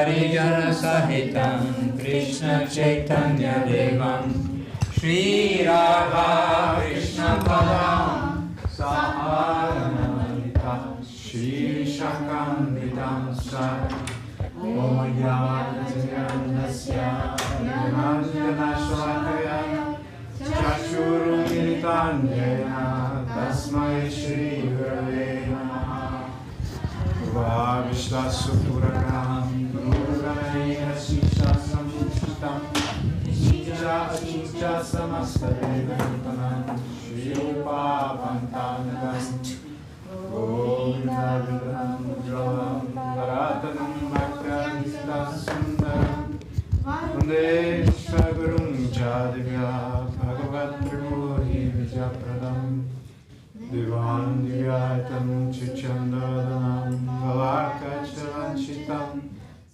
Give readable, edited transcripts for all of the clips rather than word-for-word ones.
Parijana Sahitam Krishna Chaitanya Devam Shri Radha Krishna Padam Saharanamrita Shri Shakam Vidam Sat Om Yajnanasya Nanjana Shalakaya Chashurum Militandena Tasmai Shri Gurave Namaha Vavishvasupurakam Guruganaya Shisha Samshtam Shisha Achincha Samastavedantanam Shri Upavantanagam Govinda Vidam Jalam Bharatanam Bhakta Sundaram Vande Shagurum Jadivya Bhagavat Tripuri Vijapradam Divan Divyatam Chichandadanam Valakachavanchitam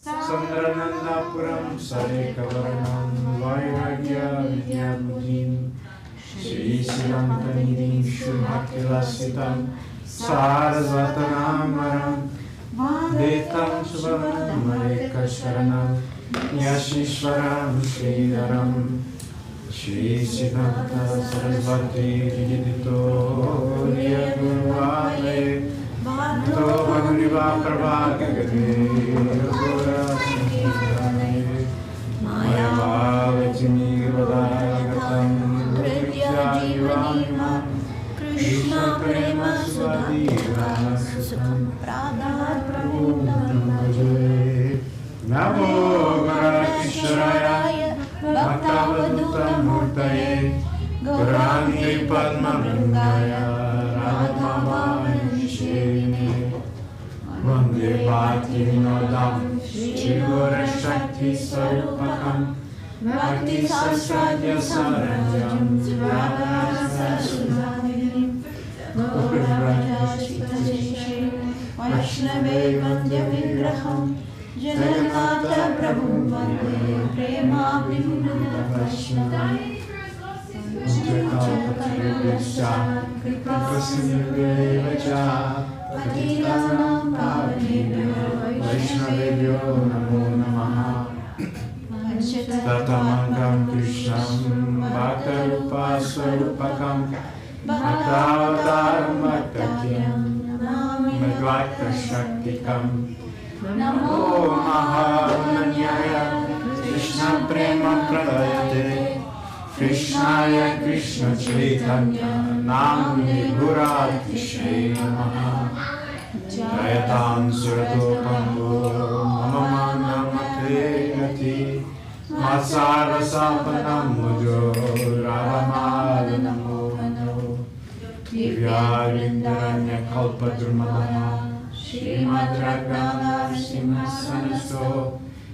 Sandranandapuram Sarekavarnam Vairagya Vidyabudhim Shri Siddhantanidhim Shubhaktilasitam Sarasvatanamaram Vetam Shubharam Marikasharanam Yashishwaram Sridharam Shri Siddhanta Sarasvati Vidito Niyagurvale Nito Bhaguniva Prabhakagade Yogura Sankhidane Maya Bhavachini Vadagatam Vidya Jivanima Krishna Prema Suvadira Sukam Pradhat Prabhu Namaje Namo Varakisharaya Bhaktavaduta Murtaye Gurantri Padma Vrindaya Radhamavamishene Vande Bhakti Vinodam Shri Gora Shakti Sarupakam Bhakti Sasradya Saranjam Radharasa Sudhavidim Gaurajashitajeshe Vaishnave Vandya Vigraham Jagannatha Prabhu Vande Prema Vimudita Vaishnava Jagannatha Kripasimudeva Patitanam Pavanebhyo Vaishnavebhyo Namo Namaha Tatamangam Krishnam Bhaktarupa Swarupakam Bhaktavataram Bhaktakyam Madhvaita Shaktikam Namo Mahamanyaya Krishna Prema Pradayate Krishnaya Krishna Chaitanya Namne Guratishe Namaha Jayatam Suratopambo Mamamana Mateyati Masara Sapanam Mujo Ravamadana Mohano Divyarindaranya Kalpadurmana Srimad Ragana Simhasanaso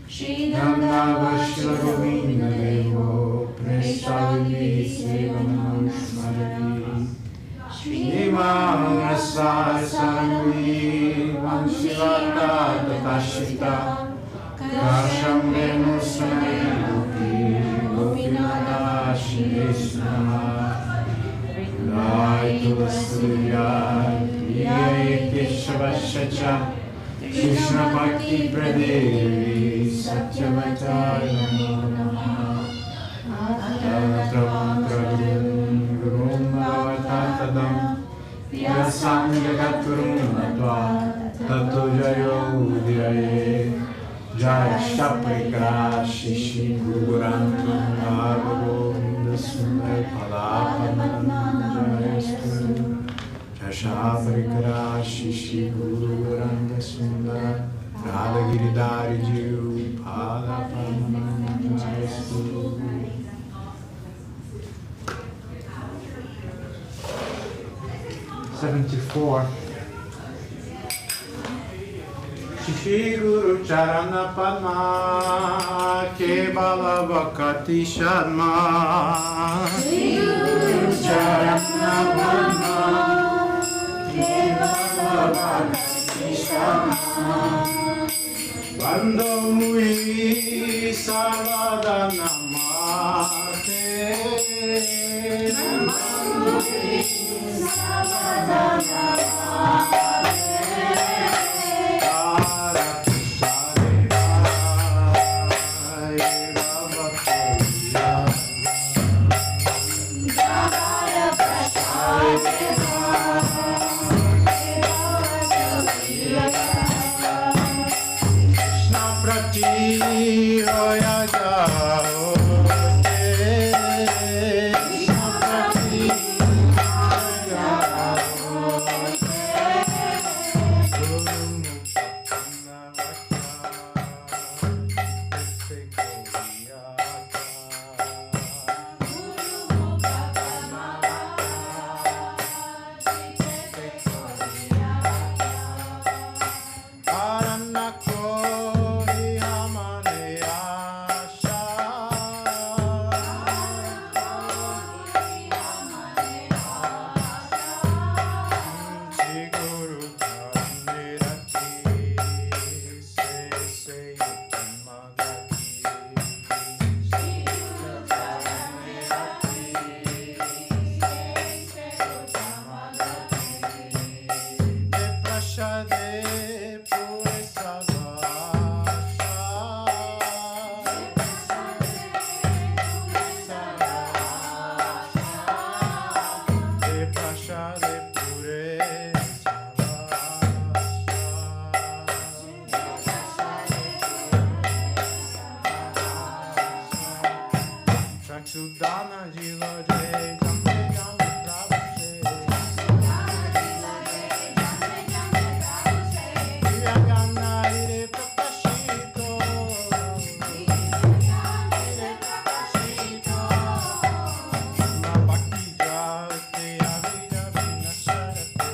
Shri Gandhavashila Govinda Devo Prestavi Sevanam Shmarati Shri Maharasai Sarvi Vanshivata Tatashita Kasham Venu Sanai Gopi Gopinada Shri Rai Tulasudhyai Yai Keshavashacha Krishna Bhakti Pradevi Satyavachaya Namaha Atavantram Prabhum Gurum Bhavatadam Vyasam Jagaturum Natva Tato Jayo Udhiraye Jaya Shaprika Shishi Gurantam Bhagavinda Sundar Padapamanam Jayastu Shaprikara Shishi Guranga Sundar Radhagiridhari Jiv Padapamanam Jayastu 74 Shri Guru Charana Padma Kebala Bhakti Sharma Shri Guru Charana Padma Kebala Bhakti Sharma Vando Mui Savada Namate Vando Mui Savada Namate prati hoya jaoge Krishna prati hoya jaoge Guru mukha panavata Tete kohyata Guru mukha panavata Tete kohyata Aranako Sudana Jilo Jai Jambe Jambe Prabhu Se Vijayana Ire Prakashito Na Bhakti Jate Avija Vinasarate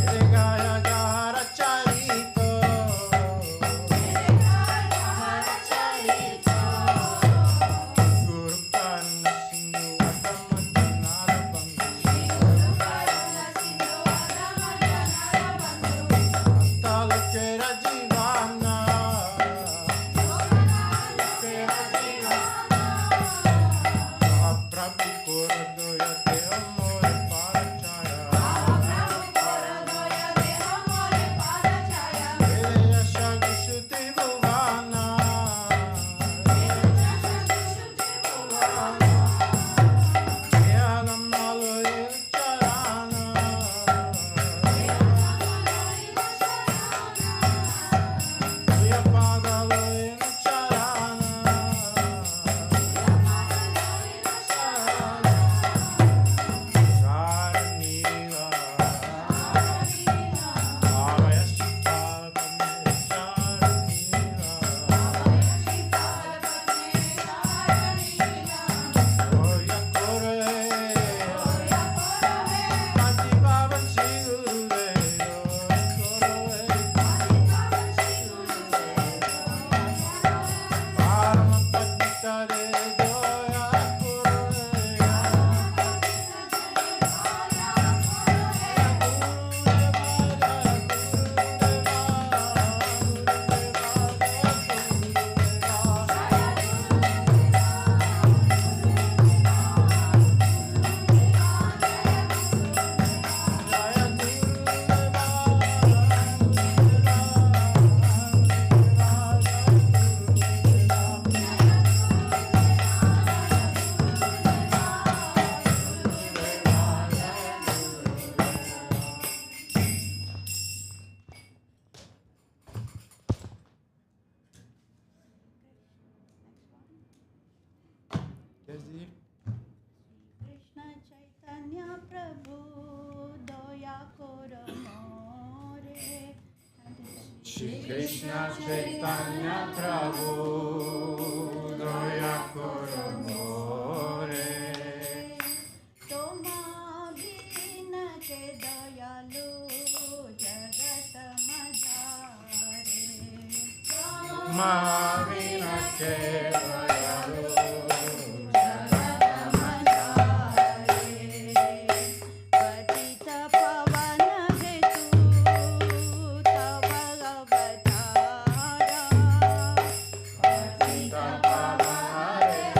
Ere Gaya Jahara Charito Krishna Chaitanya Prabhu Doya Koro More Shri Krishna Chaitanya Prabhu Doya Koro More Toma Bina Ke Doyalu Jagat Madhare Mavina Ke Doyalu Patita Pavana Hetu Tava Avatara Patita Pavana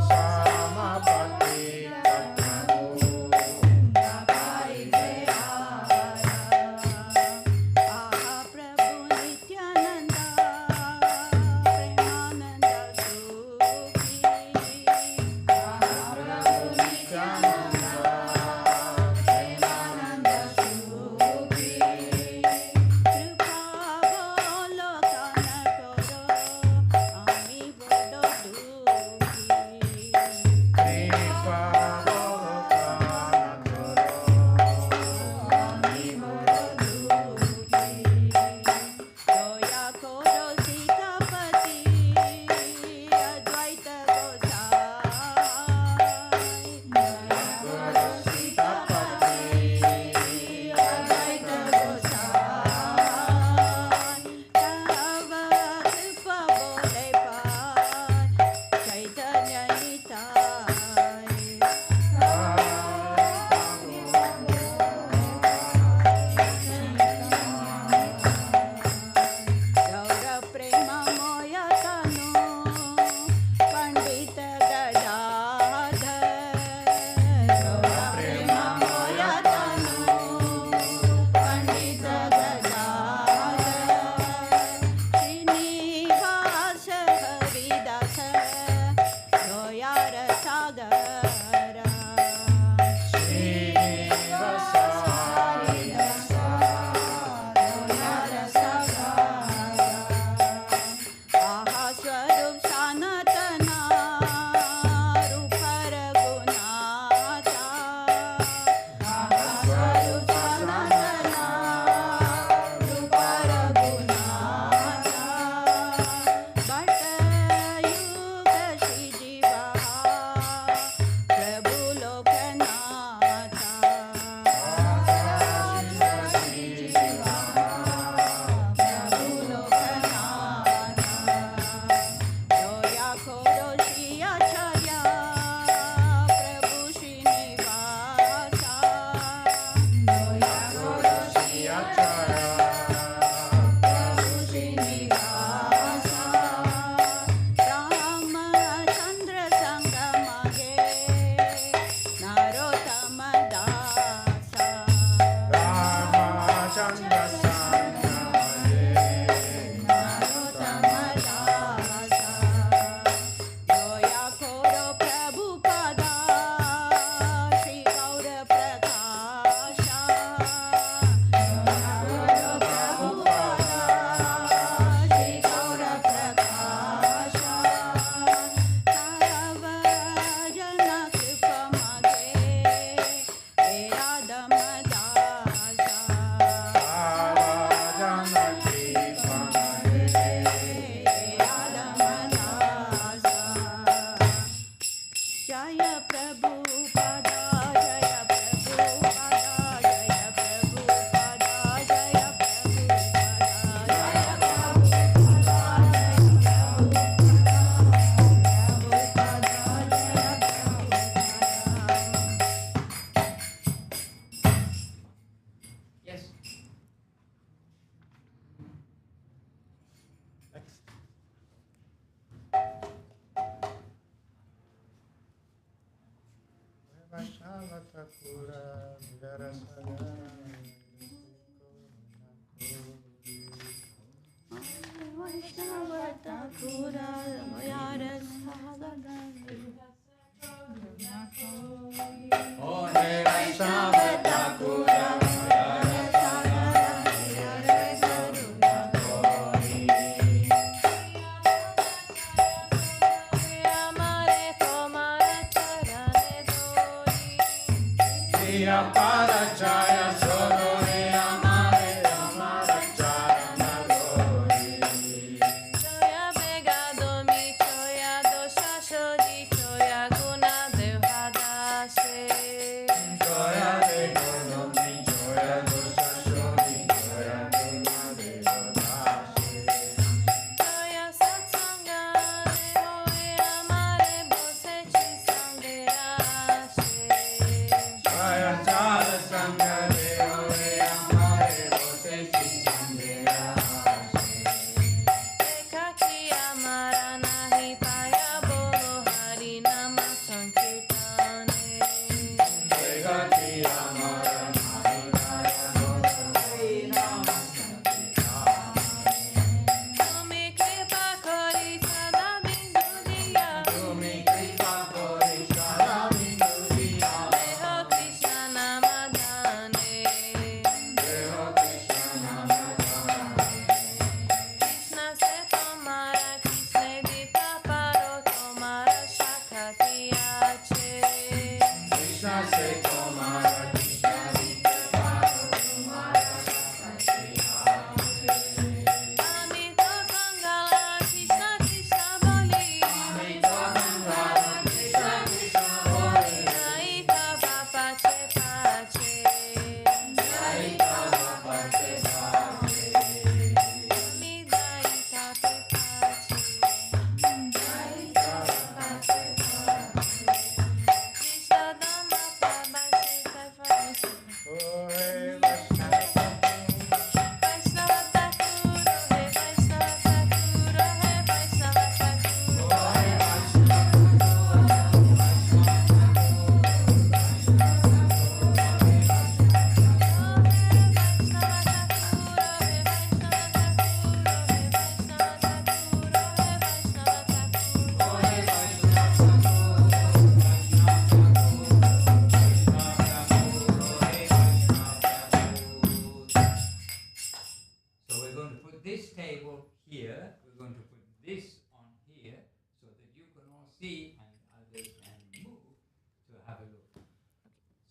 Sama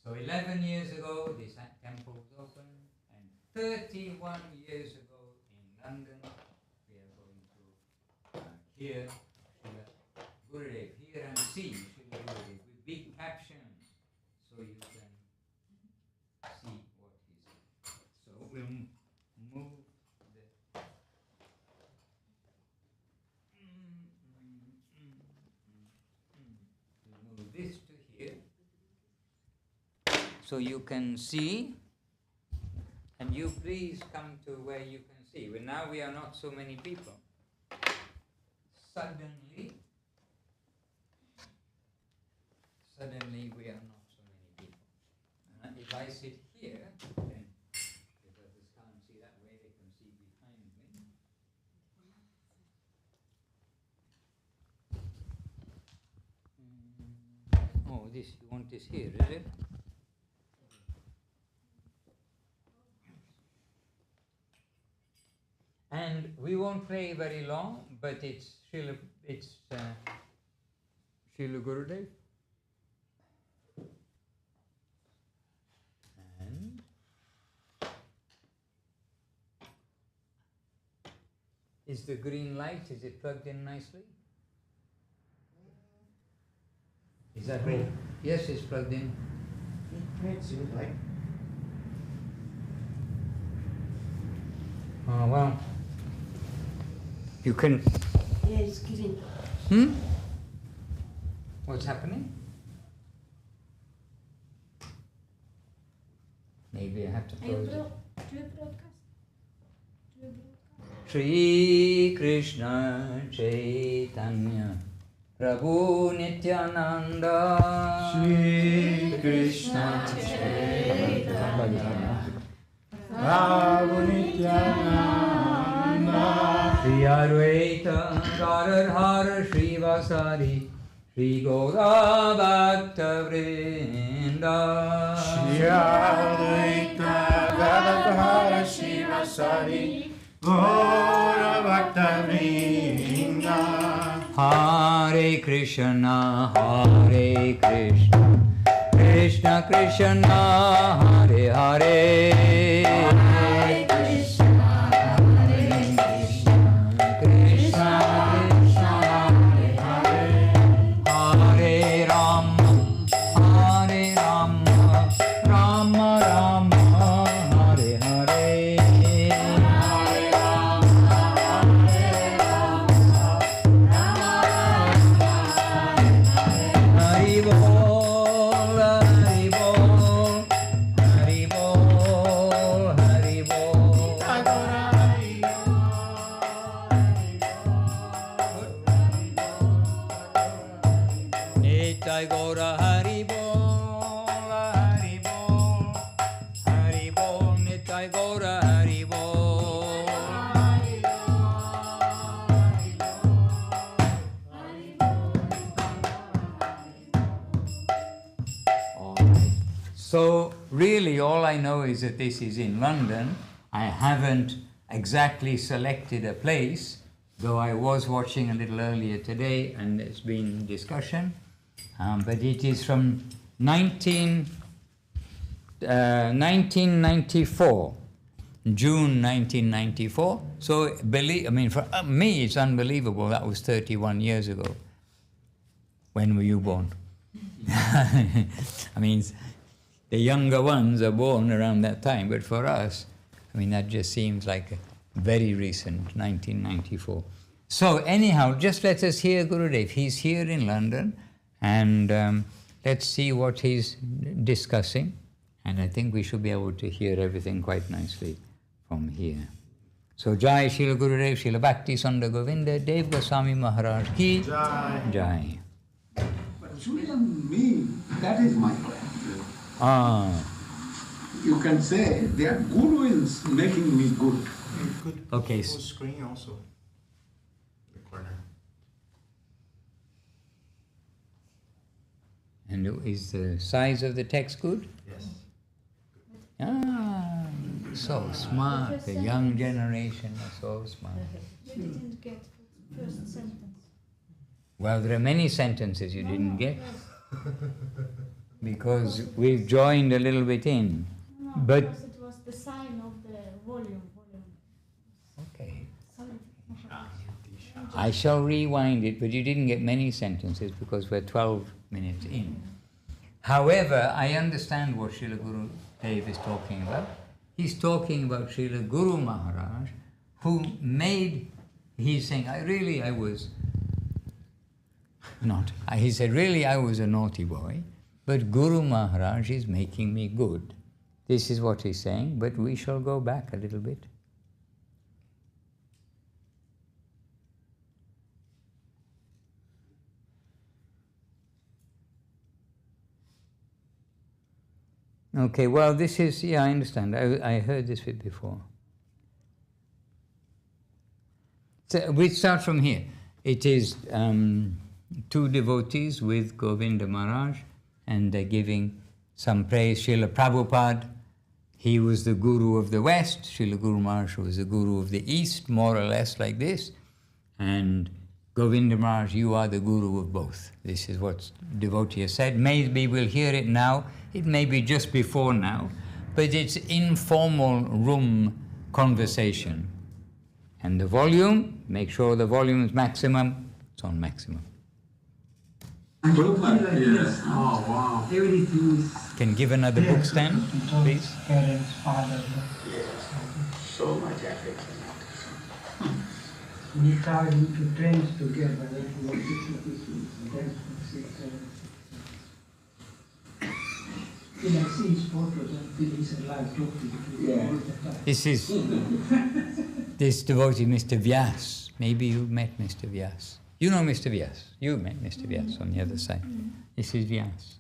So 11 years ago, this temple was open, and 31 years ago in London, we are going to hear Srila Gurudev, hear and see Srila Gurudev with big captions, so you can see what he said. So we'll move the... We'll move this to here. So you can see, and you please come to where you can see. Well, now we are not so many people. Suddenly we are not so many people. And if I sit here, then if others can't see that way, they can see behind me. Oh, this, you want this here, is it? And we won't play very long, but it's Srila Gurudev. And is the green light, is it plugged in nicely? Is that right? Yes, it's plugged in. Oh, well. You can. Yeah, it's green. What's happening? Maybe I have to close it. Do you broadcast? Shri Krishna Chaitanya Prabhu Nityananda Shri Krishna Chaitanya Prabhu Nityananda Shri Advaita Gadadhara Shri Vasari Shri Gaura Bhakta Vrinda Shri Advaita Gadadhara Shri Vasari Gaura Bhakta Vrinda Hare Krishna Krishna Krishna Hare Hare Hare Krishna Krishna Krishna Hare Hare Hare Rama Rama Rama Hare Hare Hari Bol, Hari Bol, Hari Bol, Hari Bol. Nitai Gaura Hari Bol, Hari Bol, Hari Bol, Nitai Gaura Hari Bol. So really all I know is that this is in London. I haven't exactly selected a place, though I was watching a little earlier today and there's been discussion. But it is from 1994, June 1994. So for me it's unbelievable. That was 31 years ago. When were you born? I mean, the younger ones are born around that time, but for us, I mean, that just seems like a very recent, 1994. So anyhow, just let us hear Gurudev. He's here in London, and let's see what he's discussing. And I think we should be able to hear everything quite nicely from here. So Jai Srila Gurudev, Srila Bhakti Sunda Govinda, Dev Goswami Maharaj Ki Jai. Jai. But it shouldn't mean that is my plan. You can say their guru is making me good. You could Okay. full screen also. The corner. And is the size of the text good? Yes. So smart. The young generation are so smart. You didn't get the first sentence. Well, there are many sentences you didn't get because we've joined a little bit in. No, But because it was the sign of the volume. okay, Sorry. I shall rewind it, but you didn't get many sentences because we're 12 minutes in. However, I understand what Srila Guru Dev is talking about. He's talking about Srila Guru Maharaj, who he's saying, I was a naughty boy, but Guru Maharaj is making me good. This is what he's saying, but we shall go back a little bit. Okay, well, this is, yeah, I understand. I heard this bit before. So we start from here. It is two devotees with Govinda Maharaj, and they're giving some praise. Srila Prabhupada, he was the guru of the West. Srila Guru Maharaj was the guru of the East, more or less like this. And Govinda Maharaj, you are the guru of both. This is what devotee has said. Maybe we'll hear it now. It may be just before now, but it's informal room conversation. And the volume, make sure the volume is maximum. It's on maximum. Yes. Oh, wow. Everything is Can give another book stand, please? Parents, father. so much affection. We travel into trains together. When I see his photos, I feel he's alive talking to me all the time. This is this devotee, Mr. Vyas. Maybe you met Mr. Vyas. You know Mr. Vyas. You met Mr. Vyas on the other side. This is Vyas.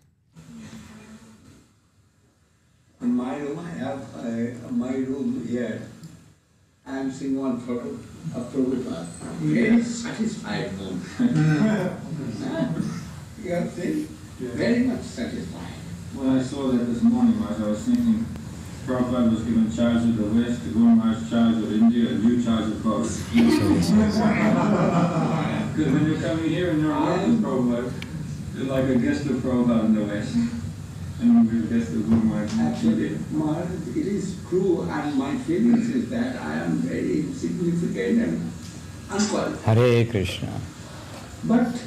In my room, I have my room here. I am seeing one photo of Prabhupada. Very satisfied mood. You have seen? Very much satisfied. Well, I saw that this morning as I was thinking Prabhupada was given charge of the West, the Guru Maharaj charge of India, and you charge of both. Because when you're coming here and you're alone with Prabhupada, you're like a guest of Prabhupada in the West. And we're a guest of Guru Maharaj. Actually, Maharaj, it is true, and my feelings is that I am very insignificant and unqualified. Hare Krishna. But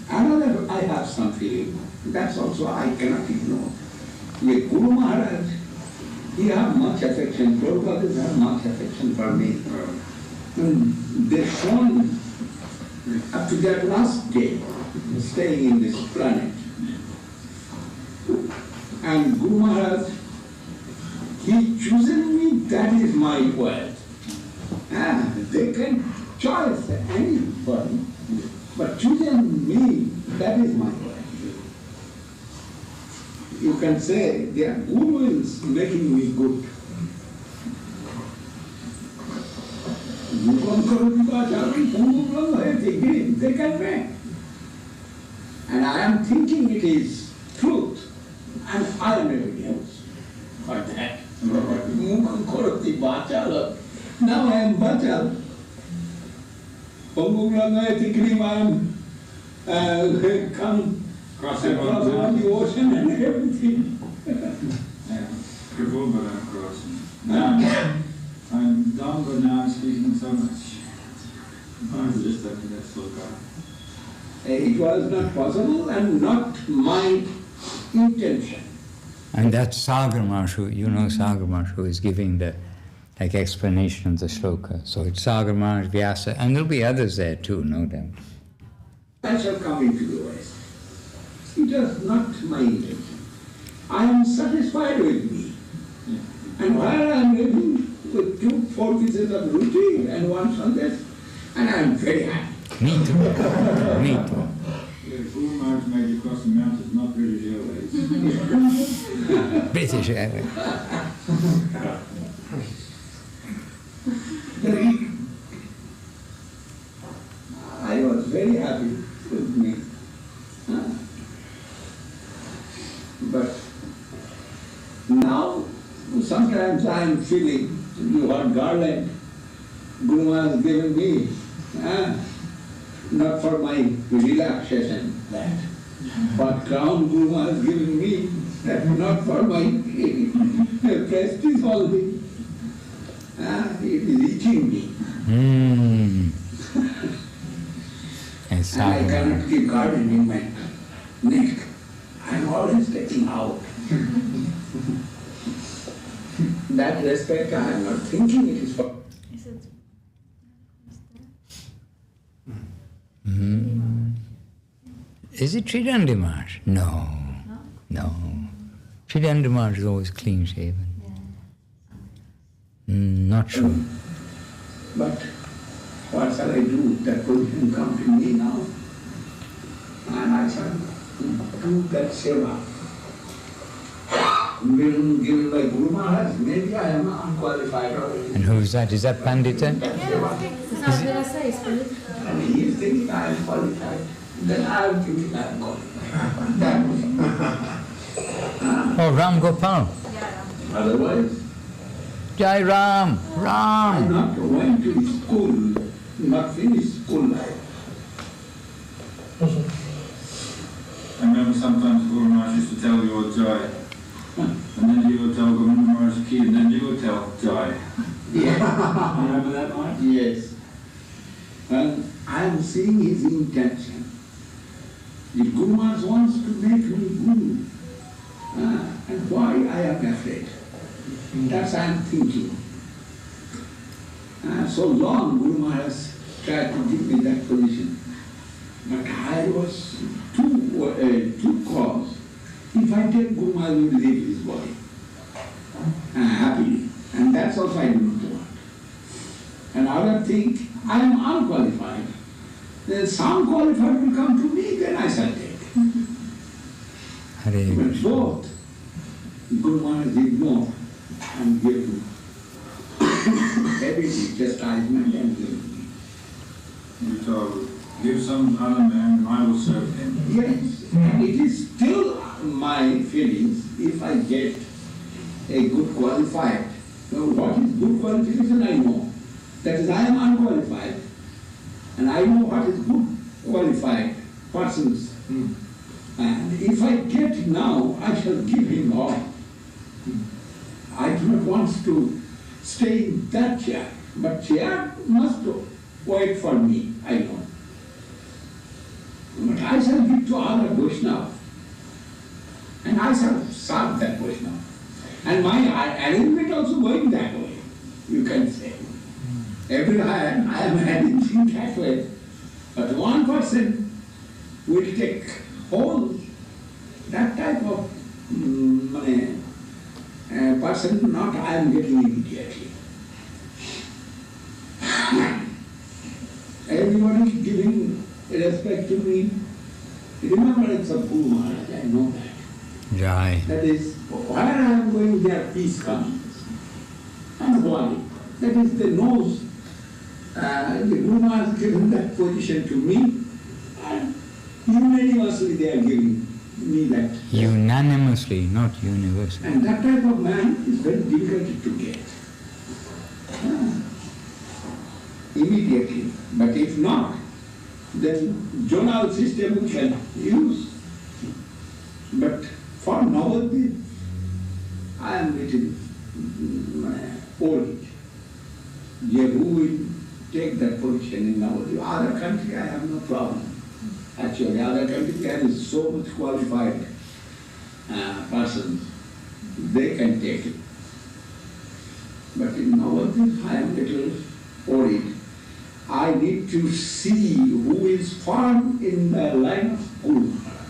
another, I have some feeling. That's also I cannot ignore. With Guru Maharaj, he have much affection. Prabhupada have much affection for me. And they've shown up to their last day, staying in this planet. And Guru Maharaj, he chosen me, that is my word. They can choose anybody, but choosing me, that is my word. You can say their guru is making me good. They can make. And I am thinking it is truth. And I am evidence for that. Now I am Bachal. Come Crossing across the ocean and everything. Yeah, Prabhupada crossing. Now, I'm dumb, but now I'm speaking so much. I just I mean, that's so God. It was not possible and not my intention. And that's Sagar Maharaj, you know Sagar Maharaj, who is giving the explanation of the shloka. So it's Sagar Maharaj, Vyasa, and there'll be others there too, no doubt. I shall come into the West. It was not my intention. I am satisfied with me. And while I am living with 4 pieces of roti and one sandesh, and I am very happy. Me too. Me too. The Guru Maharaj made you cross the mountains, not British Airways. British Airways. I was very happy with me. But now, sometimes I am feeling, what garland Guru has given me, not for my relaxation, that. What crown Guru has given me, that not for my prestige only. It is eating me. Yes, And I Sagar cannot Maharaj. keep garden in my neck. I am always taking out. That respect I am not thinking it is for. Is it? Is it Sridhar Maharaj? No. No. Sridhar Maharaj is always clean shaven. Not sure. But what shall I do? That position come to me now. And I shall do that seva. been given by Guru Maharaj. Maybe I am unqualified already. And who's that? Is that Pandita? And he is thinking I am qualified. Then I am thinking I am qualified. That was. Oh, Ram Gopal. Otherwise, Jai Ram. I Ram. not went to school, not finished school life. I remember sometimes Guru Maharaj used to tell you all joy. And then you would tell Guru Maharaj Ki, and then you would tell joy. Yeah. Remember that one? Yes. And I am seeing his intention. If Guru Maharaj wants to make me Guru, and why I am afraid? That's I am thinking. So long Guru Maharaj tried to give me that position. But I was too caused. If I take Guru Maharaj will leave his body happily. And that's also I do not want. And other thing, I am unqualified. Then some qualified will come to me, then I shall take. Hare But Krishna. both, Guru Maharaj did more and gave me heavy chastisement and gave me. You told, give some other man, I will serve him. Yes, and it is still my feelings if I get a good qualified. Now, what is good qualification I know. That is, I am unqualified, and I know what is good qualified persons. And if I get it now, I shall give him all. I do not want to stay in that chair, but chair must wait for me, I know. But I shall give to other Vaishnava, and I shall serve that Vaishnava. And my arrangement also going that way, you can say. Every I am arranging that way. But one person will take whole, that type of person, not I am getting immediately. Everybody is giving respect to me. Remembrance of Guru Maharaj, I know that. Jai. That is, where I am going, there peace comes. And why? That is, the knows the Guru Maharaj has given that position to me, and unanimously they are giving me that. Unanimously, not universally. And that type of man is very difficult to get. Immediately. But if not, then zonal system we can use. But for Navadvip, I am little worried. Who will take that position in Navadvip? Other country, I have no problem. Actually, other country there is so much qualified persons, they can take it. But in Navadvip, I am little worried. I need to see who is firm in the line of Guru Maharaj.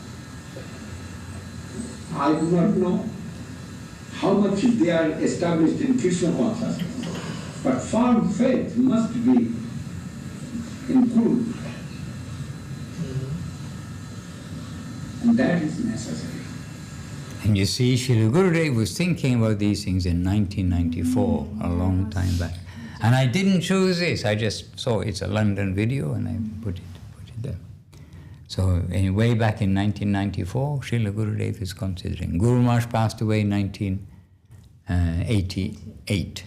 I do not know how much they are established in Krishna consciousness, but firm faith must be in Guru Maharaj. And that is necessary. And you see, Srila Gurudev was thinking about these things in 1994, a long time back. And I didn't choose this, I just saw it's a London video and I put it there. So way back in 1994, Srila Gurudev is considering. Guru Maharaj passed away in 1988.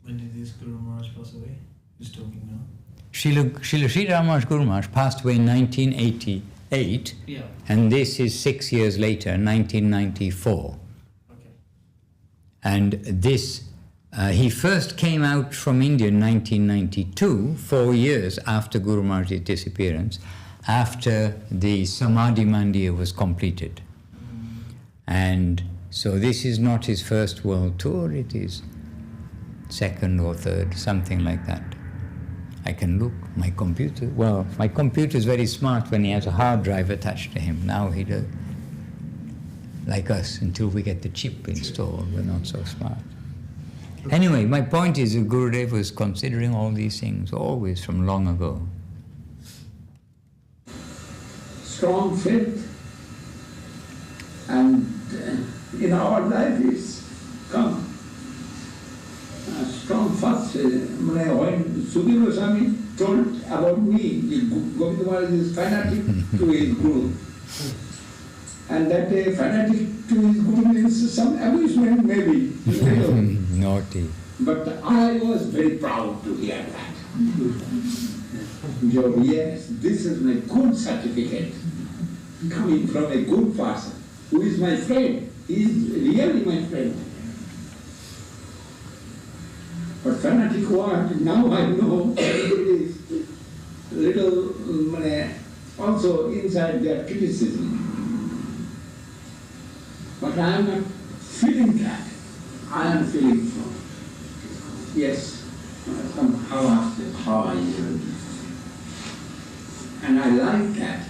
When did this Guru Maharaj pass away? Who's talking now? Srila Sri Ramakrishna Guru Maharaj passed away in 1988, Yeah. and this is 6 years later, 1994. Okay. And this, he first came out from India in 1992, 4 years after Guru Maharaj's disappearance, after the Samadhi Mandir was completed. And so this is not his first world tour, it is second or third, something like that. I can look, my computer is very smart when he has a hard drive attached to him. Now he does. Like us, until we get the chip installed, we're not so smart. Anyway, my point is that Gurudev was considering all these things always from long ago. Strong faith And in our life it's come. Strong first, when Sudhi Goswami told about me, Govinda Maharaj is fanatic to his Guru. And that fanatic to his Guru means some amusement maybe. Naughty. But I was very proud to hear that. So, yes, this is my good certificate coming from a good person who is my friend. He is really my friend. But fanatic word, now I know it is little also inside their criticism. But I am not feeling that. I am feeling yes, somehow how I do. And I like that.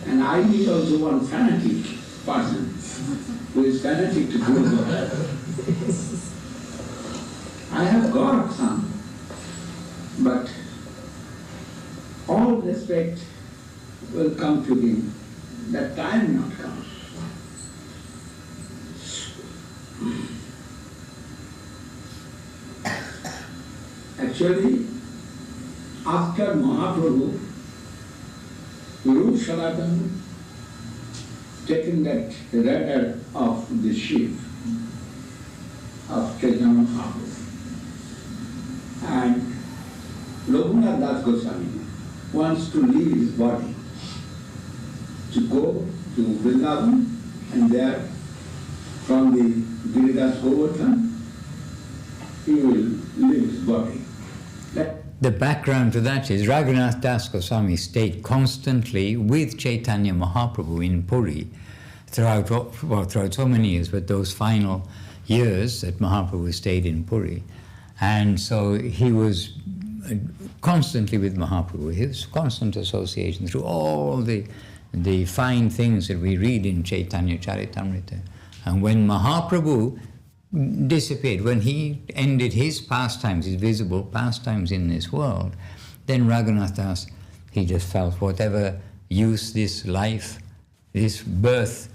And I need also one fanatic person who is fanatic to Guru. I have got some, but all respect will come to him. That time not come. Actually, after Mahaprabhu, Guru Sanatana taken that rudder of the ship of Chaitanya Mahaprabhu. And Raghunath Das Goswami wants to leave his body to go to Vrindavan, and there from the Giridas Govardhan he will leave his body. The background to that is Raghunath Das Goswami stayed constantly with Chaitanya Mahaprabhu in Puri throughout so many years, but those final years that Mahaprabhu stayed in Puri. And so he was constantly with Mahaprabhu, his constant association through all the fine things that we read in Chaitanya Charitamrita. And when Mahaprabhu disappeared, when he ended his pastimes, his visible pastimes in this world, then Raghunath Das, he just felt whatever use this life, this birth,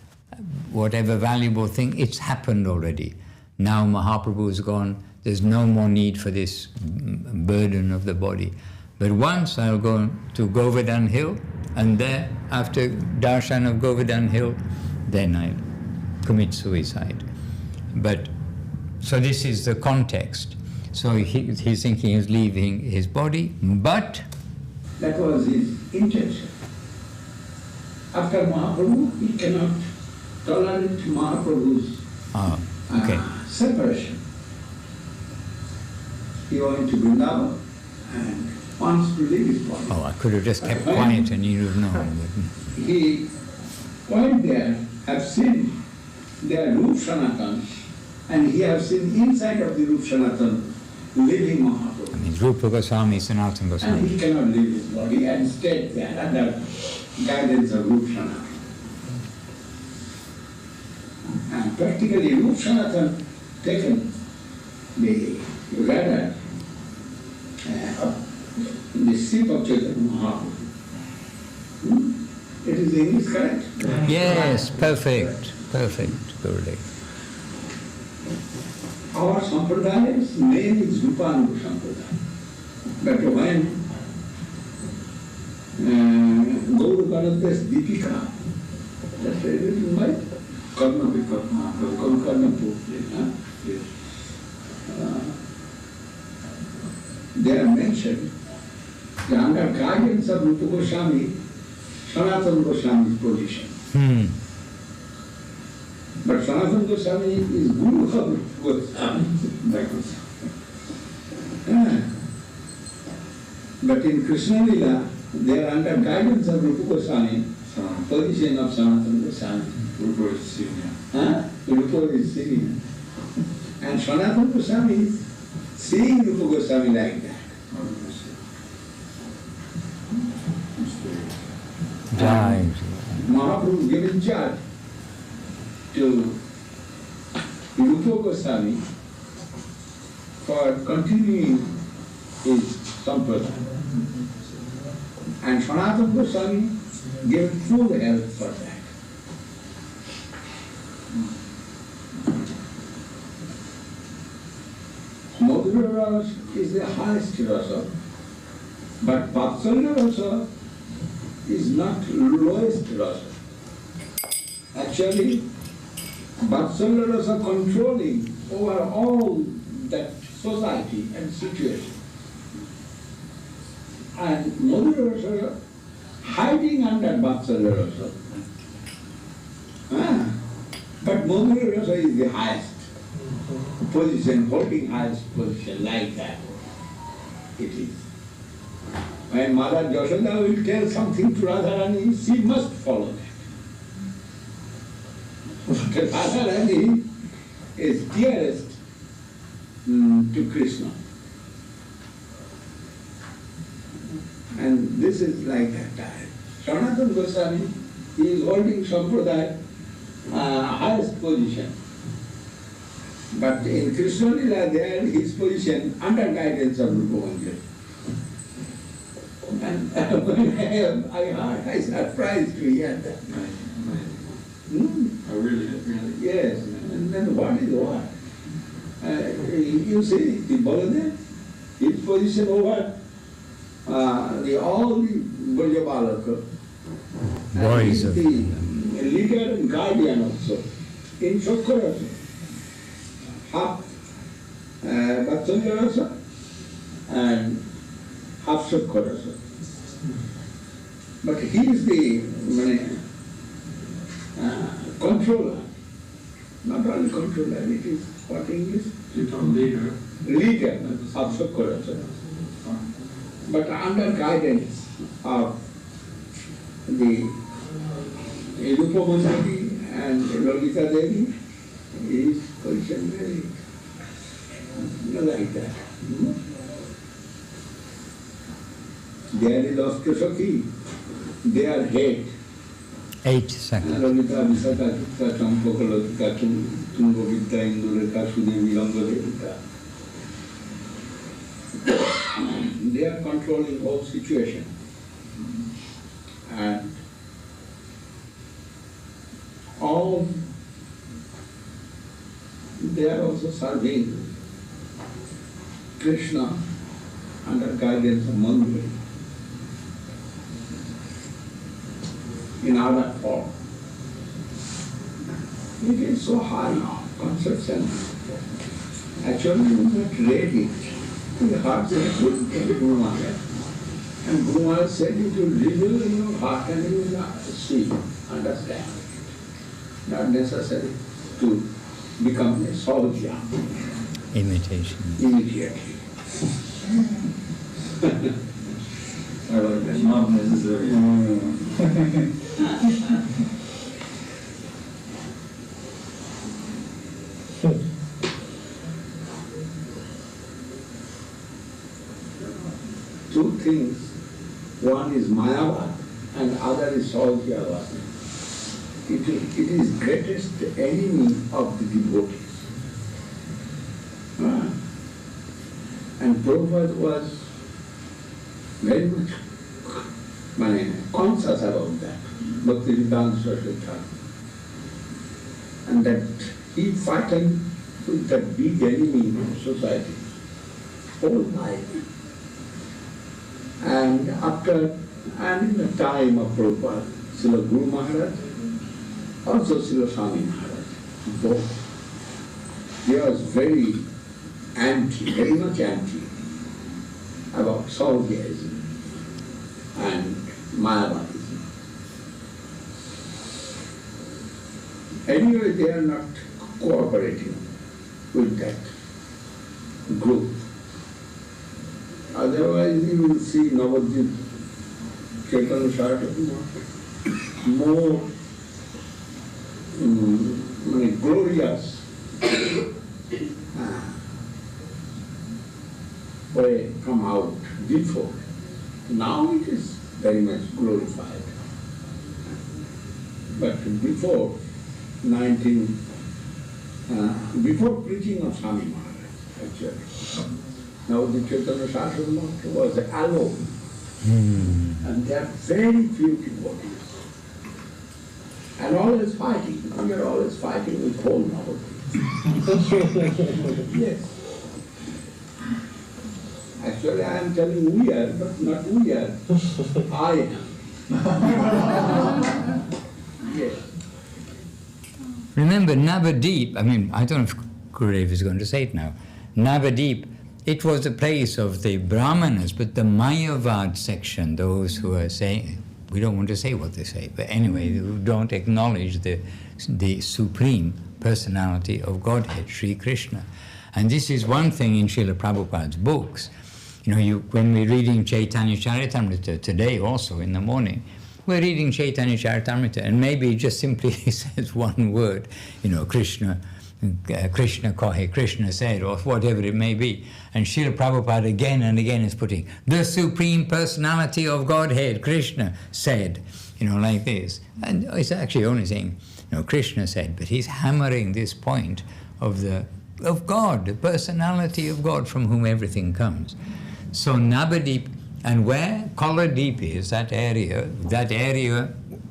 whatever valuable thing, it's happened already. Now Mahaprabhu is gone, there's no more need for this burden of the body. But once I'll go to Govardhan Hill, and there, after darshan of Govardhan Hill, then I'll commit suicide. But so this is the context. So he's thinking of leaving his body, but that was his intention. After Mahaprabhu, he cannot tolerate Mahaprabhu's separation. He went to Vrindavan and wants to leave his body. Oh, I could have just kept quiet and you'd have known. But he went there, have seen their Rup Sanatan, and he has seen inside of the Rup Sanatan living Mahaprabhu. I mean, Rupa Goswami, Sanatana And Goswami. he cannot leave his body and stayed there under guidance of Rup Sanatan. And practically Rup Sanatan taken the rudder of the ship of Chaitanya Mahaprabhu. It is English correct? Yes, perfect, perfect, Gurudev. Our Sampradaya's name is Rupananda Sampradaya. But when Gaurupanada's Deepika, that's written by Karnapur. They are mentioned that under guidance of Rupa Goswami, Sanatana Goswami's position. But Sanatana Goswami is Guru of Rupa Goswami. But in Krishna Lila, they are under guidance of Rupa Goswami, position of Sanatana Goswami. Rupa is senior. Rupa is senior. And Sanatana Goswami is seeing Rupa Goswami like that. Right. Mahaprabhu given charge to Rupa Goswami for continuing his sampradaya. And Sanatana Goswami gave full help for that. rasa is the highest rasa, but Vatsalya rasa is not lowest rasa. Actually, Vatsalya rasa controlling over all that society and situation. And Madhurya rasa hiding under Vatsalya rasa. But Madhurya rasa is the highest position, holding highest position like that. It is. When Mother Yashoda will tell something to Radharani, she must follow that. Radharani is dearest to Krishna. And this is like that. Sanatana Goswami, he is holding Sampradaya highest position. But in Krishna Lila, there his position under guidance of Rupa Manjari. And when I heard, I surprised to hear that. Oh, really? Yes, and then what is what? You see, the Baladev, his position over all the Brajabalaka, and he is the leader and guardian also. In Shakara, half Vatsalya rasa and half Shakara rasa. But he is the controller, not only controller, it is what English? Leader. Leader of Shakara rasa. But under guidance of the Rupa Manjari and Lalita Devi, his position very like that. There is Askasaki, they are head. 8 seconds. Lalita, Visaka, Champaka, Latika, Tungovita, Indureka, Sudevi, Langadevita. They are controlling whole situation. And all they are also serving Krishna under guidance of Manjari in other form. It is so high conception. Actually, you not read it. The heart said, good Guru Maharaj. And Guru Maharaj said, it will reveal in your heart and you will see, understand. Not necessary to become a soldier. Imitation. Immediately. It's not necessary. Two things. One is Mayavad and other is Saujyavad. It is greatest enemy of the devotees. And Prabhupada was very much conscious about that. Bhakti-Siddhanta Saraswati Thakur. And that he fighting with that big enemy of society whole life. And in the time of Prabhupada, Srila Guru Maharaj, also Srila Swami Maharaj, both. He was very much anti about Saujyism and Mayavadism. Anyway, they are not cooperating with that group. Otherwise, you will see Navadvip, Chaitanya Saraswati more glorious way come out before. Now it is very much glorified. But before before preaching of Swami Maharaj, actually. Now the Chaitanya Saraswati was alone. And there are very few devotees. And always fighting. We are always fighting with whole Navadvip. Yes. Actually, I am telling we are, but not we are. I am. Yes. Remember, Navadip, I mean, I don't know if Gurudev is going to say it now. Navadip, it was a place of the Brahmanas, but the Mayavad section, those who are saying, we don't want to say what they say, but anyway, who don't acknowledge the supreme personality of Godhead, Sri Krishna. And this is one thing in Srila Prabhupada's books. You know, when we're reading Chaitanya Charitamrita today also in the morning, we're reading Chaitanya Charitamrita, and maybe just simply he says one word, you know, Krishna Kohe, Krishna said, or whatever it may be. And Srila Prabhupada again and again is putting, the Supreme Personality of Godhead, Krishna said, you know, like this. And it's actually only saying, you know, Krishna said, but he's hammering this point of God, the personality of God from whom everything comes. So Navadip, and where Koladeep is, that area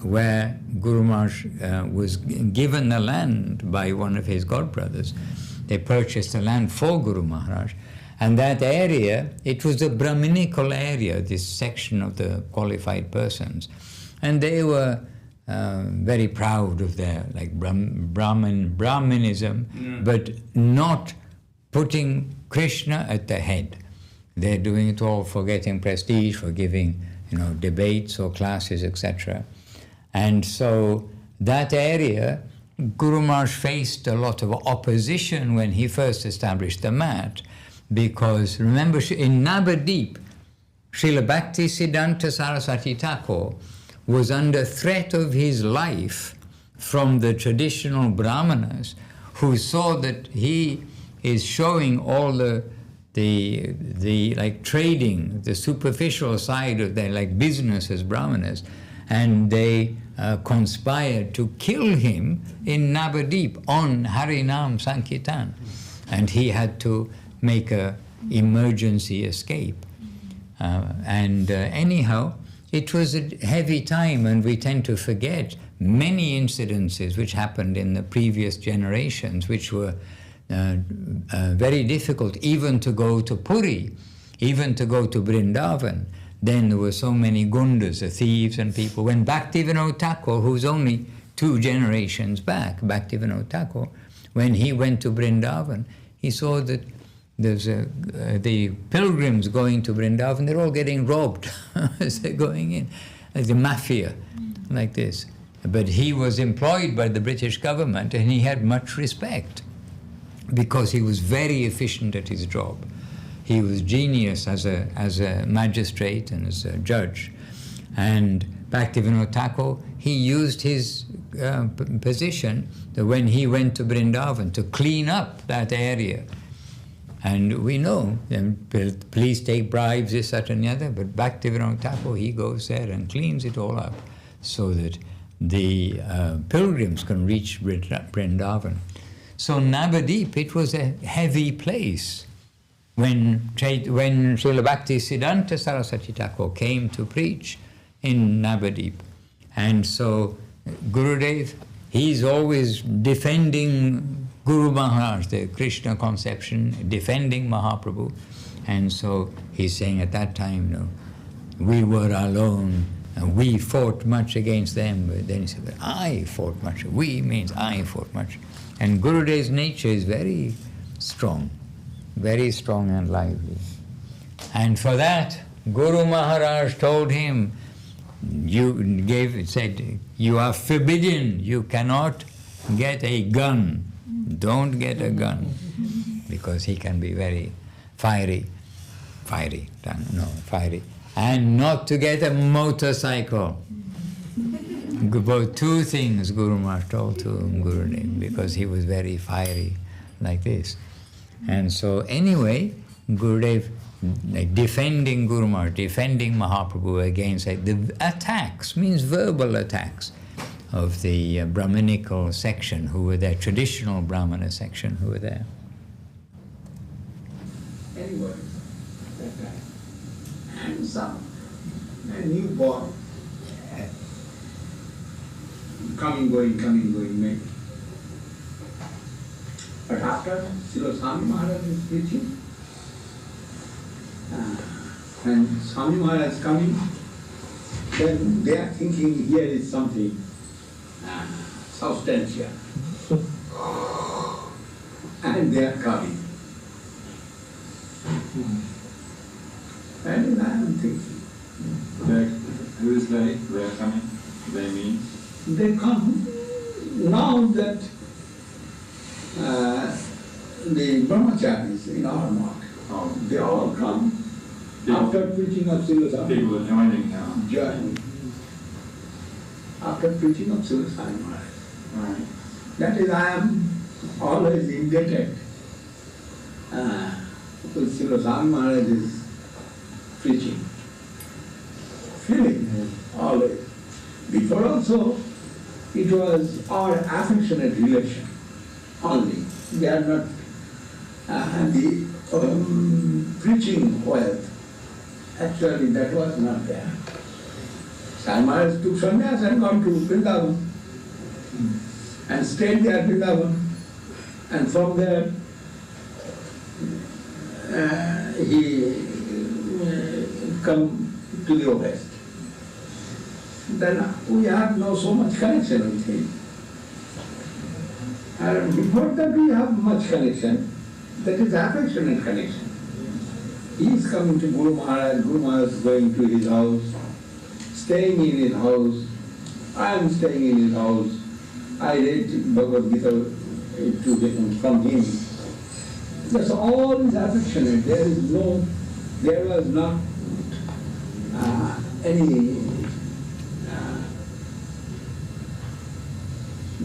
where Guru Maharaj was given the land by one of his godbrothers. They purchased the land for Guru Maharaj. And that area, it was a Brahminical area, this section of the qualified persons. And they were very proud of their Brahmanism, but not putting Krishna at the head. They're doing it all for getting prestige, for giving, you know, debates or classes, etc. And so that area, Guru Maharaj faced a lot of opposition when he first established the mat, because remember, in Navadip, Srila Bhakti Siddhanta Saraswati Thakur was under threat of his life from the traditional Brahmanas, who saw that he is showing all the like trading, the superficial side of their like business as Brahmanas, and they conspired to kill him in Navadip on Harinam Sankirtan, and he had to make a emergency escape. Anyhow, it was a heavy time, and we tend to forget many incidences which happened in the previous generations, which were very difficult, even to go to Puri, even to go to Vrindavan. Then there were so many gundas, the thieves and people. When Bhaktivinoda Thakur, who's only 2 generations back, Bhaktivinoda Thakur, when he went to Vrindavan, he saw that there's the pilgrims going to Vrindavan, they're all getting robbed as they're going in, like the mafia, like this. But he was employed by the British government, and he had much respect because he was very efficient at his job. He was genius as a magistrate and as a judge. And Bhaktivinoda Thakur, he used his position that when he went to Vrindavan to clean up that area. And we know, police take bribes, this, that and the other, but Bhaktivinoda Thakur, he goes there and cleans it all up so that the pilgrims can reach Vrindavan. So Navadip, it was a heavy place. When Srila Bhakti Siddhanta Saraswati Thakur came to preach in Navadip. And so Gurudev, he's always defending Guru Maharaj, the Krishna conception, defending Mahaprabhu. And so he's saying at that time, no, we were alone, and we fought much against them. But then he said, but I fought much. We means I fought much. And Gurudev's nature is very strong and lively. And for that, Guru Maharaj told him, said, you are forbidden, you cannot get a gun. Don't get a gun, because he can be very fiery, and not to get a motorcycle. About 2 things Guru Maharaj told to Gurudev, because he was very fiery like this. And so anyway, Gurudev, defending Guru Maharaj, defending Mahaprabhu against the attacks, means verbal attacks, of the Brahminical section who were there, traditional Brahmana section who were there. Anyway, that guy, handsome, a newborn, coming, going, maybe. But after Sri Swami Maharaj is preaching, And Swami Maharaj is coming, then they are thinking here is something substantial. And they are coming. And I am thinking. Who is they? They are coming. They mean? They come now that the brahmacharis in our mosque, they all come after preaching of Sri People are joining now. Joining. After preaching of Sri Maharaj. Right. That is, I am always indebted to Sri Maharaj's preaching. Feeling, always. Before also, it was our affectionate relation only. They are not the preaching wealth. Actually, that was not there. Swami Maharaj took sannyas and gone to Vrindavan and stayed there at Vrindavan. And from there, he come to the West. Then we have no so much connection with him. And before that we have much connection, that is affectionate connection. He is coming to Guru Maharaj is going to his house, staying in his house, I am staying in his house. I read Bhagavad Gita from him. That's all is affectionate. There was not any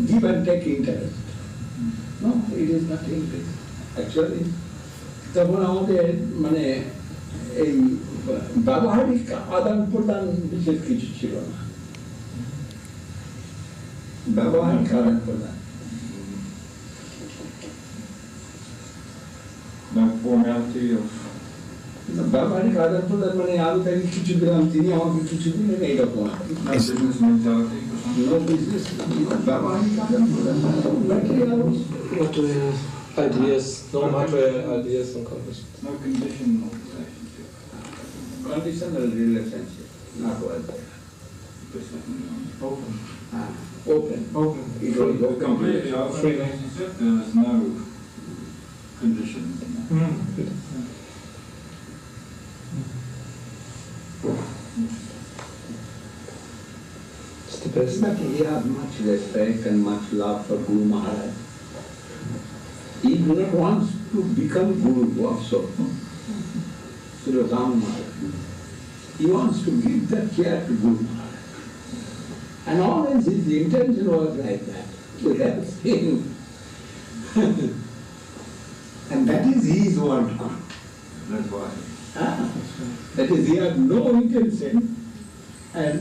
give and take interest. No, it is not interest. Actually, তখন আমাদের মানে এই ব্যবহারিক আদান প্রদান বিশেষ কিছু ছিল না। ব্যবহারিক আদান প্রদান। No formality of... ব্যবহারিক আদান প্রদান মানে আরো তাকে কিছু দিলাম, তিনি আমাকে কিছু দিলেন, এইরকম। No business mentality? No business, ব্যবহারিক আদান প্রদান, materials. Material ideas, no material ideas and conditions. No conditional relationship. Conditional relationship, not well there. Open. Open. Open. It was open. Completely open Free. relationship, there is no conditions in that. Good. It's the best. But he had much respect and much love for Guru Maharaj. He do not want to become Guru also. Sri Maharaj. He wants to give that care to Guru Maharaj. And always his intention was like that, to help him. And that is his word. That's why. That is, he had no intention, and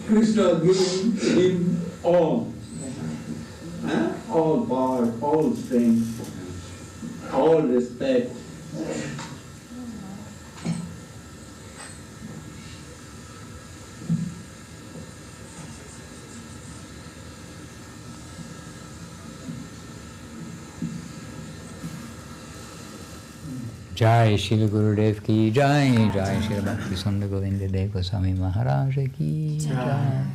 Krishna giving him all power, all strength, all respect. Jai Shri Gurudev ki Jai, Jai Shri Bhakti Sundar Govinda Dev Goswami Maharaj ki Jai.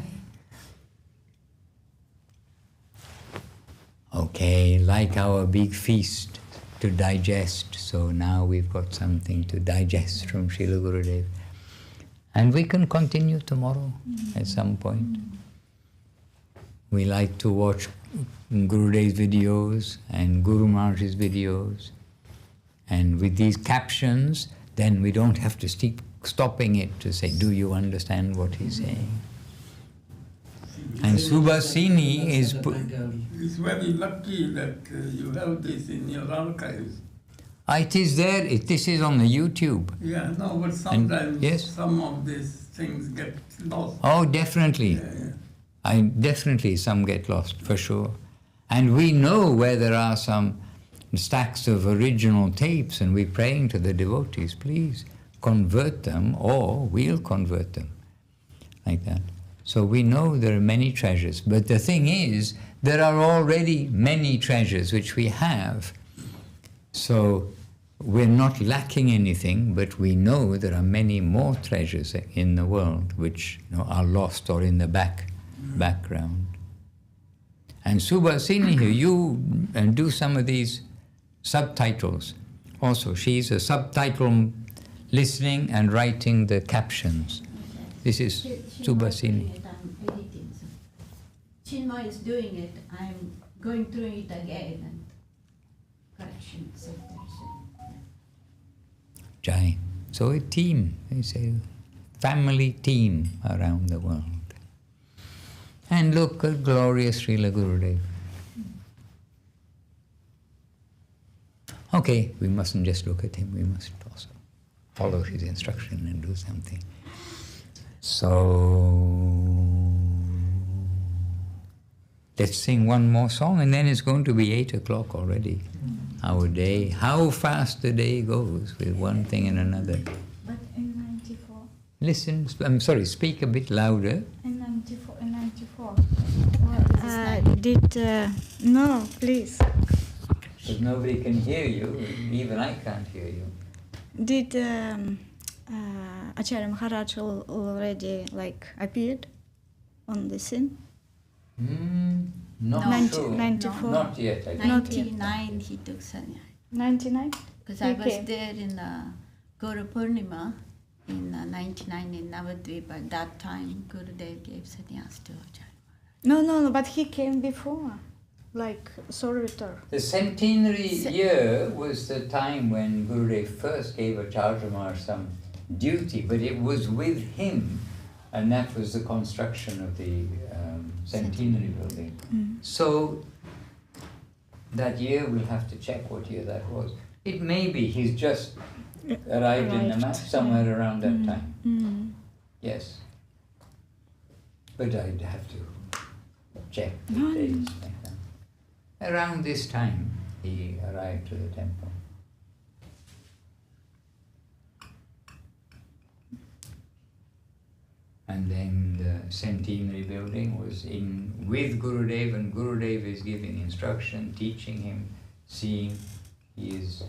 Okay, like our big feast to digest, so now we've got something to digest from Srila Gurudev. And we can continue tomorrow at some point. We like to watch Gurudev's videos and Guru Maharaj's videos. And with these captions, then we don't have to keep stopping it to say, do you understand what he's saying? And Subhasini is... It's very lucky that you have this in your archives. It is there, this is on the YouTube. Yeah, no, but sometimes yes? some of these things get lost. Oh, definitely. Yeah. Definitely some get lost, for sure. And we know where there are some stacks of original tapes, and we're praying to the devotees, please convert them, or we'll convert them, like that. So we know there are many treasures, but the thing is, there are already many treasures which we have. So we're not lacking anything, but we know there are many more treasures in the world which are lost or in the background. And Subhasini here, you do some of these subtitles. Also, she's a subtitle listening and writing the captions. This is Subhasini. I'm editing. Chinmay is doing it. I'm going through it again and correction, etc. Jai. So a team, it's a family team around the world. And look at glorious Srila Gurudev. Okay, we mustn't just look at him, we must also follow his instruction and do something. So, let's sing one more song and then it's going to be 8 o'clock already. Our day, how fast the day goes with one thing and another. But in 94. Listen, I'm sorry, speak a bit louder. In 94. In 94. No, please. Because nobody can hear you, even I can't hear you. Did Acharya Maharaj already appeared on the scene? Not 90, sure. 94. Not yet, I think. 99 he took sannyas. 99? Because I was there in Guru Purnima in 99 in Navadvip. At that time, Gurudev gave sannyas to Acharya. No, but he came before, Sorovitar. The centenary year was the time when Gurudev first gave Acharya Maharaj some duty, but it was with him, and that was the construction of the centenary building. So that year we'll have to check what year that was. It may be he's just arrived in the map somewhere around that time. Yes. But I'd have to check the dates like that. Around this time he arrived to the temple. And then the centenary building was in with Gurudev, and Gurudev is giving instruction, teaching him, seeing he is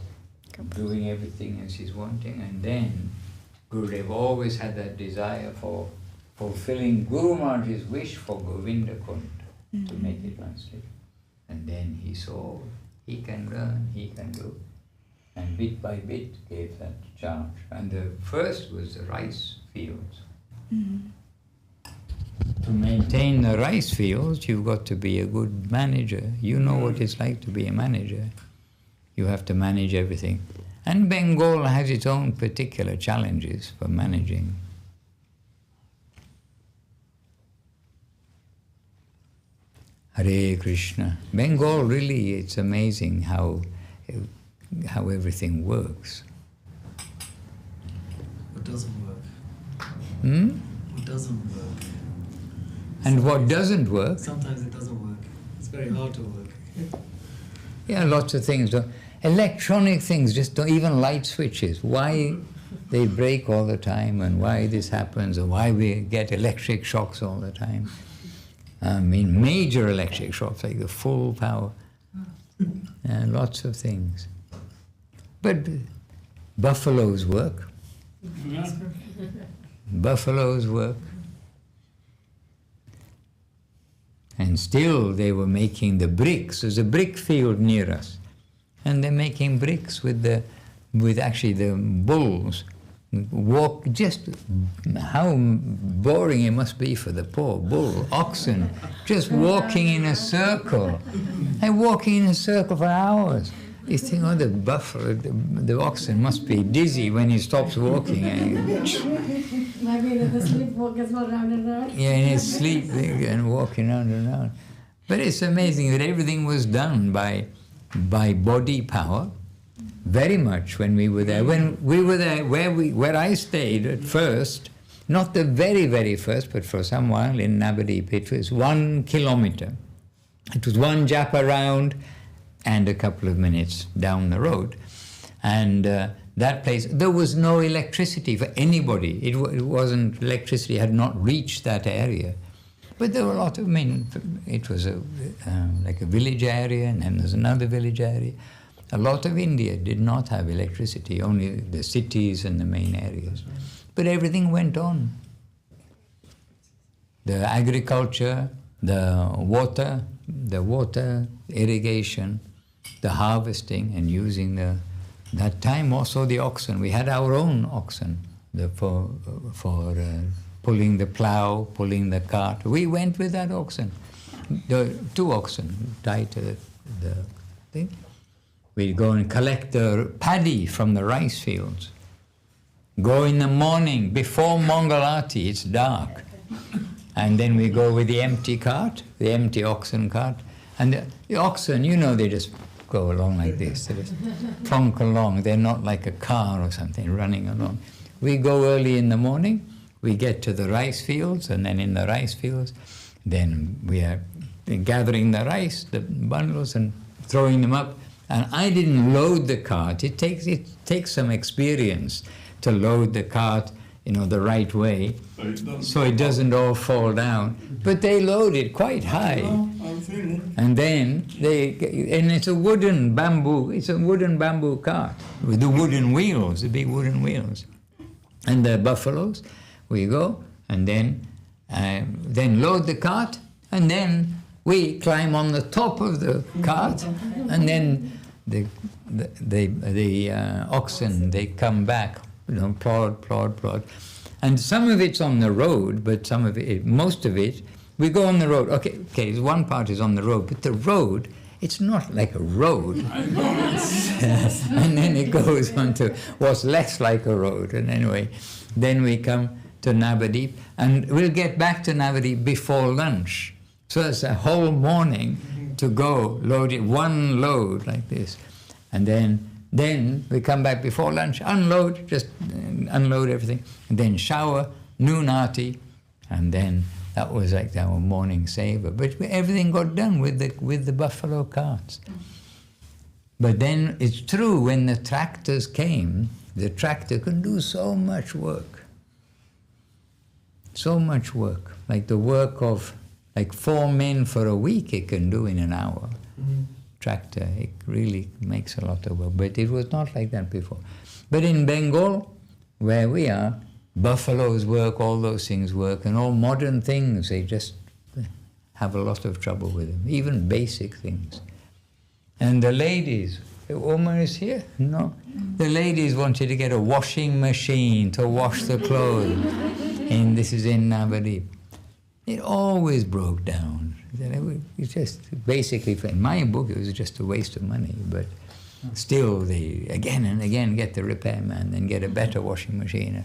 doing everything as he's wanting. And then Gurudev always had that desire for fulfilling Guru Maharaj's wish for Govinda Kund, to make it nicely. And then he saw he can learn, he can do. And bit by bit gave that charge. And the first was the rice fields. To maintain the rice fields, you've got to be a good manager. You know what it's like to be a manager. You have to manage everything. And Bengal has its own particular challenges for managing. Hare Krishna. Bengal, really, it's amazing how everything works. What doesn't work? What doesn't work? And what doesn't work? Sometimes it doesn't work. It's very hard to work. Yeah, lots of things don't. Electronic things just don't, even light switches. Why they break all the time, and why this happens, or why we get electric shocks all the time. I mean, major electric shocks, like the full power. Lots of things. But buffaloes work. Buffaloes work. And still they were making the bricks. There's a brick field near us. And they're making bricks with actually the bulls. Walk, just how boring it must be for the poor bull, oxen, just walking in a circle. They're walking in a circle for hours. You think, oh, the buffalo, the oxen must be dizzy when he stops walking. Maybe in his sleep walk as well, round and round. Yeah, in his sleep and walking round and round. But it's amazing that everything was done by body power. Very much when we were there. When we were there, where I stayed at first, not the very, very first, but for some while in Navadvip, it was 1 kilometer. It was one japa round and a couple of minutes down the road. And that place, there was no electricity for anybody. It wasn't, electricity had not reached that area. But there were a lot of, it was like a village area, and then there's another village area. A lot of India did not have electricity, only the cities and the main areas. But everything went on. The agriculture, the water, irrigation, the harvesting and using that time also the oxen. We had our own oxen for pulling the plow, pulling the cart. We went with that oxen. The 2 oxen tied to the thing. We'd go and collect the paddy from the rice fields. Go in the morning, before Mangalati, it's dark. And then we go with the empty cart, the empty oxen cart. And the oxen, you know, they just go along like this. They just plonk along. They're not like a car or something running along. We go early in the morning, we get to the rice fields, and then in the rice fields, then we are gathering the rice, the bundles, and throwing them up. And I didn't load the cart. It takes some experience to load the cart, you know, the right way, so it doesn't all fall down. But they load it quite high. And then and it's a wooden bamboo cart with the wooden wheels, the big wooden wheels. And the buffaloes, we go and then load the cart, and then we climb on the top of the cart, and then the oxen, they come back, you know, plod. And some of it's on the road, but most of it, we go on the road. Okay, one part is on the road, but the road, it's not like a road. And then it goes on to what's less like a road. And anyway, then we come to Navadip, and we'll get back to Navadip before lunch. So it's a whole morning to go load it, one load like this. And then we come back before lunch, unload everything, and then shower, noon aarti, and then that was like our morning saver. But everything got done with the buffalo carts. But then it's true, when the tractors came, the tractor could do so much work. So much work. Like the work of 4 men for a week it can do in an hour. Tractor, it really makes a lot of work. But it was not like that before. But in Bengal, where we are, buffaloes work, all those things work, and all modern things, they just have a lot of trouble with them, even basic things. And the ladies, the woman is here? No. The ladies wanted to get a washing machine to wash the clothes. And this is in Navadip. It always broke down. It's just basically, in my book, it was just a waste of money. But still, they again and again get the repairman, then get a better washing machine.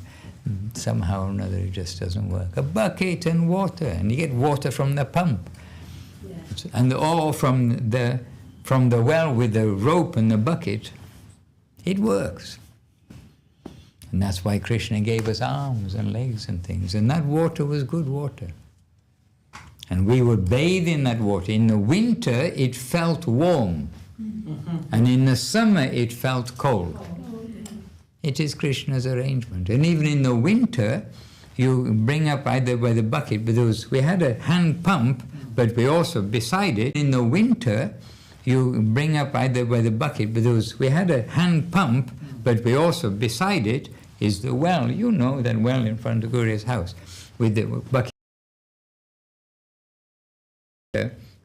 Somehow or another, it just doesn't work. A bucket and water, and you get water from the pump, and all from the well with the rope and the bucket. It works. And that's why Krishna gave us arms and legs and things. And that water was good water. And we would bathe in that water. In the winter, it felt warm. And in the summer, it felt cold. It is Krishna's arrangement. And even in the winter, you bring up either by the bucket, but we had a hand pump, but we also, beside it, in the winter, you bring up either by the bucket, but we had a hand pump, but we also, beside it, is the well. You know that well in front of Guru's house, with the bucket.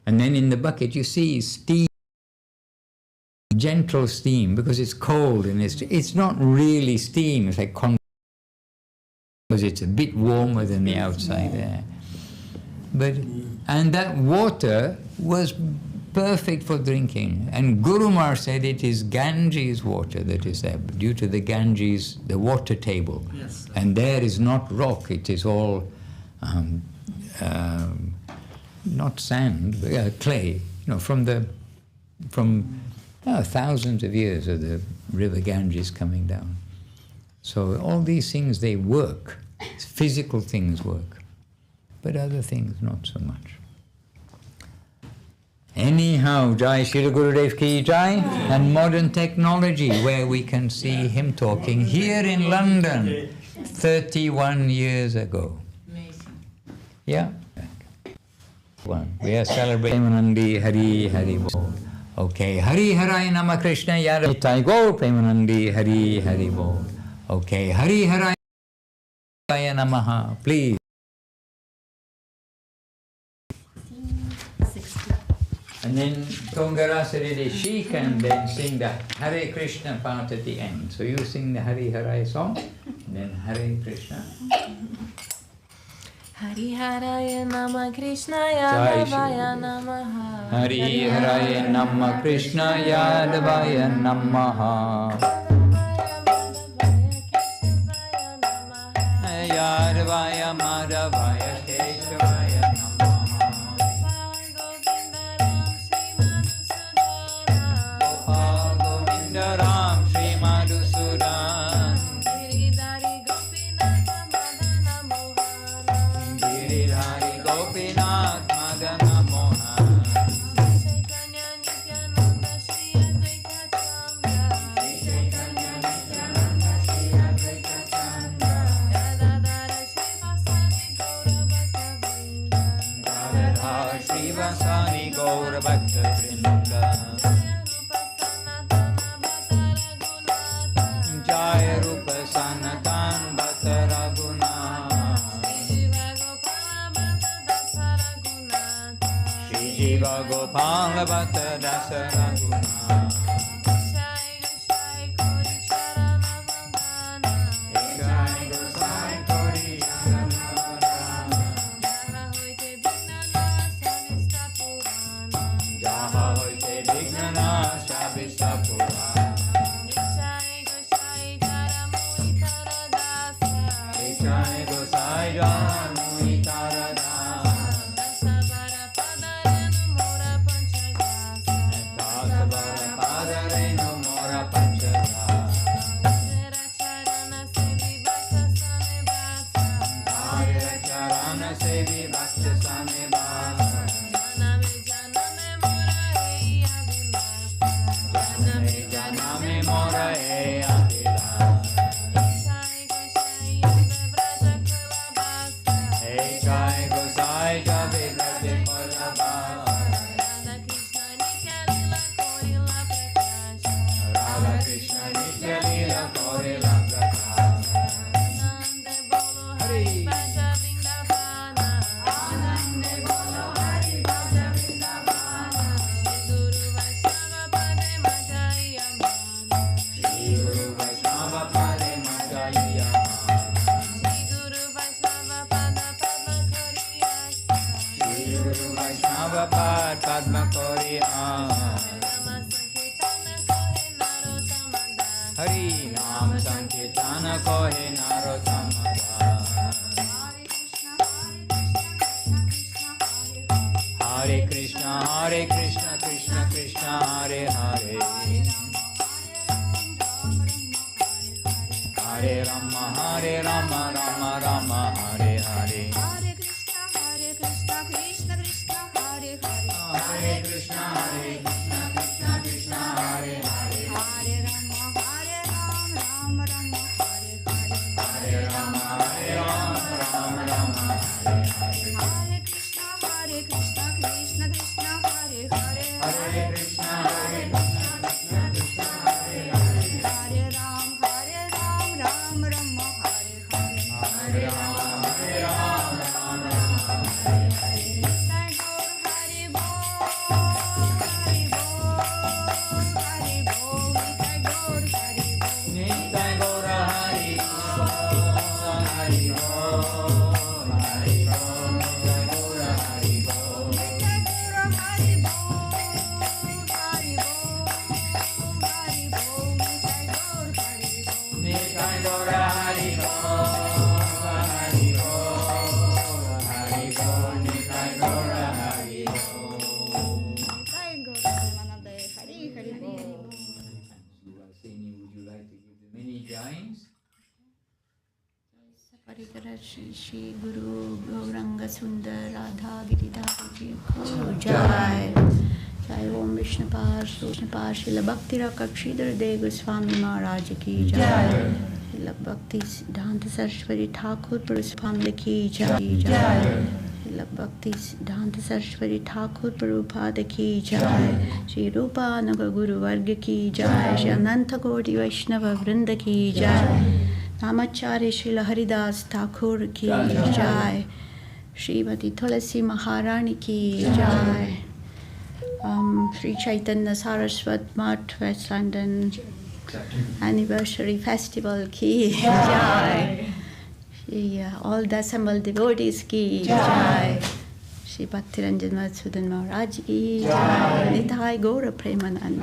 And then in the bucket you see steam, gentle steam, because it's cold and it's not really steam, it's like because it's a bit warmer than the outside air. And that water was perfect for drinking. And Guru Maharaj said it is Ganges water that is there, due to the Ganges, the water table. Yes. And there is not rock, it is all not sand, but clay, from thousands of years of the river Ganges coming down. So all these things, they work. Physical things work, but other things not so much. Anyhow, Jai Srila Gurudev Ki Jai, and modern technology, where we can see him talking here in London 31 years ago. Amazing. Yeah. We are celebrating Nandi Hari Hari Bol. Okay, Hari Harai Nama Krishna Yada Nitai Gaur Premanandi Hari Hari Bol. Okay, Hari Harai Namaha, please. And then Tongarasari they shake and then sing the Hare Krishna part at the end. So you sing the Hari Harai song, and then Hare Krishna. Hari Haraya Nama Krishnaya Devaya Namaha. Hari Haraya Nama Krishna Yadavaya Namaha. Yadavaya Madhavaya Keshavaya Namaha. Gopal Govinda Ram Sri Madhusudan. Giridhari Gopinath Madana Mohan. Srivasani Gaura Bhakta Vrinda. Jaya Rupa Sanatan Bhata Raghunatha. Shri Jiva Gopala Bhata Dasa Raghunatha. Hari Nam Sankirtana Kohe Narottama. Hare Krishna, Krishna Krishna, Hare Hare. Hare Rama, Rama Rama, Hare Hare. Hare Krishna, Krishna Krishna, Hare Hare. Hare Krishna, Krishna Krishna, Hare Hare. Hare Rama, Rama Rama, Hare Hare. Hare Rama, Rama Rama, Hare Hare. Hare Krishna, Krishna Krishna, Hare Hare. Hare Krishna, Krishna Krishna, Hare Hare. Hare Ram, Ram Rama, Hare Hare. Hare Rama, Rama Rama, Hare Hare. Thank God, Hari Bol, Hari Bol, Hari Bol. Thank God, Hari Bol. Nitai Gaura Hari Bol, Hari Bol, Hari Bol. Nitai Gaura Hari Bol. Thank God, Hari Bol, Hari Bol, Hari Bol. Thank God, Hari Bol. Nitai Gaura Hari Bol, Hari Bol, Hari Bol. Nitai Gaura Hari Bol. Thank God, Premanande. Hari Hari Bol. Sini, would you like to give the many jains? परिकर श्री श्री गुरु गौरंग सुंदर राधा गिरिधारी जी को जय। जय ओम विष्णुपाद श्रील भक्ति रक्षीधर देव गोस्वामी महाराज की जय। श्रील भक्ति सिद्धांत सरस्वती ठाकुर स्वामी की जय। जय Srila Bhakti Siddhanta Saraswati Thakur Prabhupada ki jai, Shri Rupananda Guru Varga ki jai, Shri Ananta Koti Vaishnava Vrinda ki jai, Namacharya Srila Haridas Thakur ki jai, Srimati Tulasi Maharani ki jai, Sri Chaitanya SCSMath West London Anniversary Festival ki jai, all the assembled devotees ki jai, Shri Bhaktiranjan Madhusudan Maharaj ki jai, Nitai Gaura Premanand.